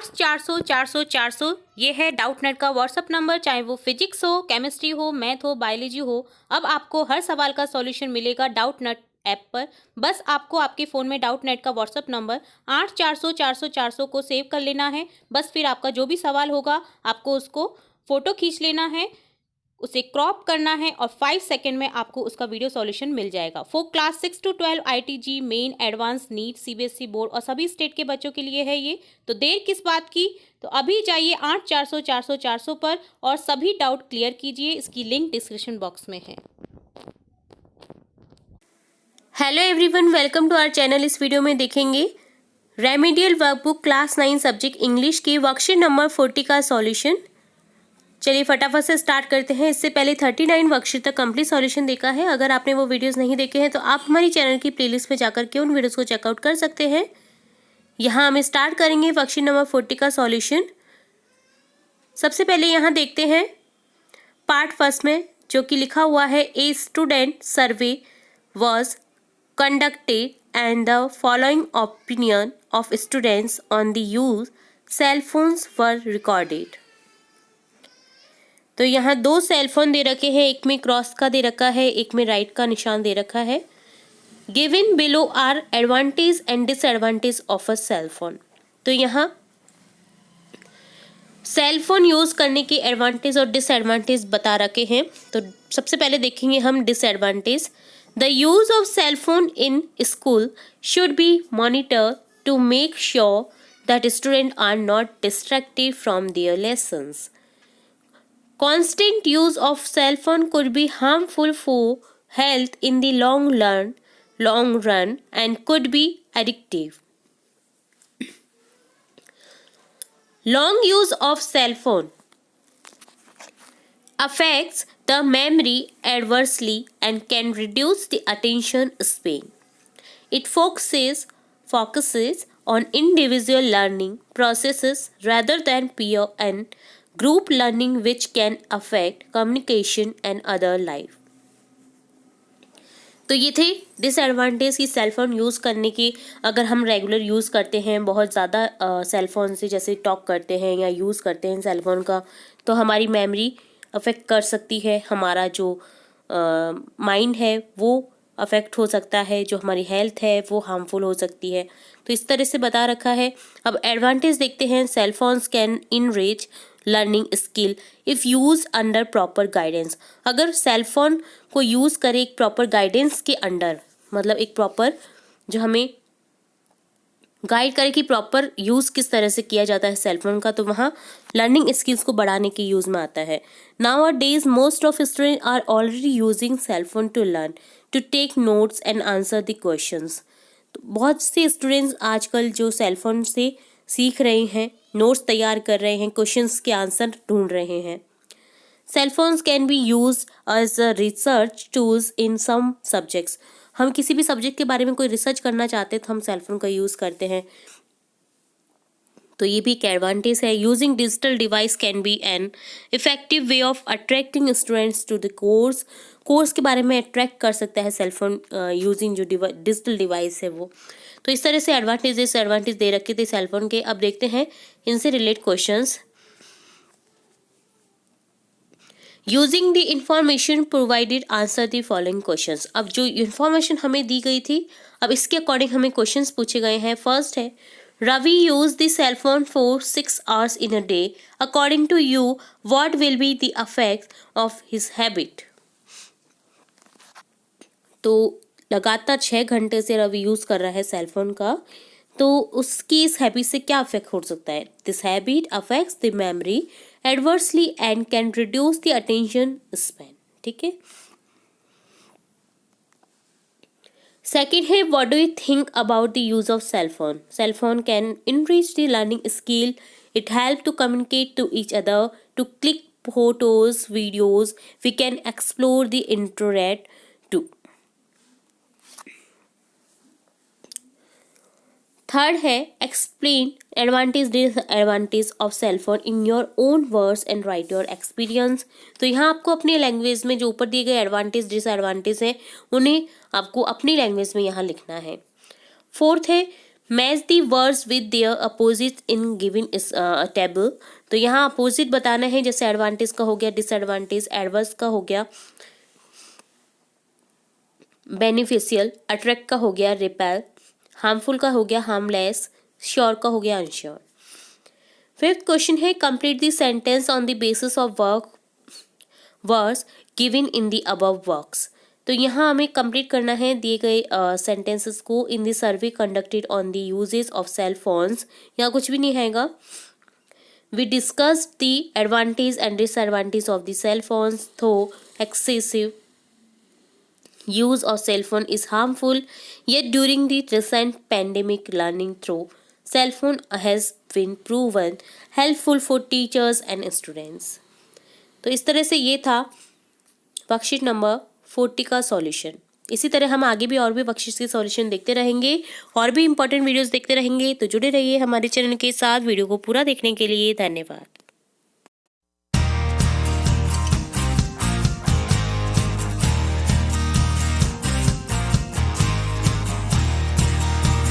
8 400 400 400 ये है डाउटनेट का व्हाट्सअप नंबर। चाहे वो फिजिक्स हो, केमिस्ट्री हो, मैथ हो, बायोलॉजी हो, अब आपको हर सवाल का सॉल्यूशन मिलेगा डाउटनेट ऐप पर। बस आपको आपके फ़ोन में डाउटनेट का व्हाट्सअप नंबर 8 400 400 400 को सेव कर लेना है। बस फिर आपका जो भी सवाल होगा आपको उसको फ़ोटो खींच लेना है, उसे क्रॉप करना है और 5 सेकंड में आपको उसका वीडियो सॉल्यूशन मिल जाएगा। For class 6 to 12 ITG main advance NEET CBSE board और सभी स्टेट के बच्चों के लिए है ये। तो देर किस बात की, तो अभी जाइए 8 400 400 400 पर और सभी डाउट क्लियर कीजिए। इसकी लिंक डिस्क्रिप्शन बॉक्स में है। Hello everyone, welcome to our channel. इस वीडियो में देखेंगे remedial workbook class 9 subject English की वर्कशीट नंबर 40 का सॉल्यूशन। चलिए फटाफट से स्टार्ट करते हैं। इससे पहले 39 वर्कशीट तक कंप्लीट सॉल्यूशन देखा है। अगर आपने वो वीडियोस नहीं देखे हैं तो आप हमारी चैनल की प्लेलिस्ट में जाकर के उन वीडियोस को चेकआउट कर सकते हैं। यहाँ हम स्टार्ट करेंगे वर्कशीट नंबर 40 का सॉल्यूशन। सबसे पहले यहाँ देखते हैं पार्ट फर्स्ट में जो कि लिखा हुआ है a student survey was conducted and the following opinion of students on the use cell phones were recorded. तो यहाँ दो सेल फोन दे रखे हैं, एक में क्रॉस का दे रखा है, एक में राइट का निशान दे रखा है। Given below are advantage and disadvantage of a cell phone. तो यहाँ सेल फोन यूज करने की एडवांटेज और डिसएडवांटेज बता रखे हैं। तो सबसे पहले देखेंगे हम disadvantage. The use of cell phone in school should be monitor to make sure that student are not distracted from their lessons. Constant use of cell phone could be harmful for health in the long run and could be addictive. Long use of cell phone affects the memory adversely and can reduce the attention span. It focuses on individual learning processes rather than peer and group learning, which can affect communication and other life. तो ये थे disadvantage की cell phone use करने की। अगर हम regular use करते हैं बहुत ज़्यादा सेल फोन से, जैसे टॉक करते हैं या यूज़ करते हैं सेल फोन का, तो हमारी मेमोरी अफेक्ट कर सकती है, हमारा जो माइंड है वो अफेक्ट हो सकता है, जो हमारी हेल्थ है वो हार्मफुल हो सकती है। तो इस तरह से बता रखा है। अब एडवांटेज देखते हैं। Cell phones can enrich learning skill if use under proper guidance. अगर सेल फोन को यूज़ करें एक प्रॉपर गाइडेंस के अंडर, मतलब एक प्रॉपर जो हमें गाइड करे कि प्रॉपर यूज़ किस तरह से किया जाता है सेल फोन का, तो वहाँ लर्निंग स्किल्स को बढ़ाने के यूज़ में आता है। Nowadays most of student are already using cell phone to learn, to take notes and answer the questions. तो बहुत से स्टूडेंट्स आजकल जो सेल फोन से सीख रहे हैं, नोट्स तैयार कर रहे हैं, क्वेश्चंस के आंसर ढूंढ रहे हैं। Cell phones can be use as a research tools in some subjects. हम किसी भी सब्जेक्ट के बारे में कोई रिसर्च करना चाहते हैं तो हम सेल फोन का यूज़ करते हैं। तो ये भी एक एडवांटेज है। Using digital device can be an effective way of attracting students to the course के बारे में अट्रैक्ट कर सकता है सेल फोन यूजिंग जो डिजिटल डिवाइस है वो। तो इस तरह से एडवांटेज डिसएडवांटेज दे रखे थे सेल फोन के। अब देखते हैं इनसे related questions. Using the information provided answer the following questions. अब जो इंफॉर्मेशन हमें दी गई थी, अब इसके अकॉर्डिंग हमें क्वेश्चंस पूछे गए हैं। फर्स्ट है, Ravi use the cell phone for 6 hours in a day. According to you what will be the effect of his habit. तो लगातार 6 घंटे से रवि यूज कर रहा है सेल फोन का, तो उसकी इस हैबिट से क्या अफेक्ट हो सकता है। This habit affects the memory adversely and can reduce the attention span. ठीक है। सेकेंड है, what do you think about the use of cell phone. Cell phone can enrich the learning skill. It help to communicate to each other, to click photos videos, we can explore the internet too. Third है, explain advantage disadvantage of cell phone in your own words and write your experience. तो यहाँ आपको अपनी language में जो ऊपर दिए गए एडवांटेज डिसएडवांटेज हैं उन्हें आपको अपनी लैंग्वेज में यहाँ लिखना है। फोर्थ है, match the words with their opposite in given इस टेबल। तो यहाँ अपोजिट बताना है, जैसे एडवांटेज का हो गया डिसएडवांटेज, एडवर्स का हो गया बेनिफिशियल, अट्रैक्ट का हो गया रिपेल, हार्मफुल का हो गया हार्मलेस, श्योर का हो गया अनश्योर। फिफ्थ क्वेश्चन है complete the sentence on the basis of words given in the above works. तो यहाँ हमें कंप्लीट करना है दिए गए सेंटेंसेस को in the survey conducted on the usages of cell phones. यहाँ कुछ भी नहीं आएगा। We discussed the advantage and disadvantage of the cell phones, though excessive use of cell phone is harmful, yet during the recent pandemic learning through cell phone has been proven helpful for teachers and students। तो इस तरह से ये था worksheet number 40 का solution. इसी तरह हम आगे भी और भी वर्कशीट के सॉल्यूशन देखते रहेंगे और भी इंपॉर्टेंट वीडियोस देखते रहेंगे। तो जुड़े रहिए हमारे चैनल के साथ। वीडियो को पूरा देखने के लिए धन्यवाद।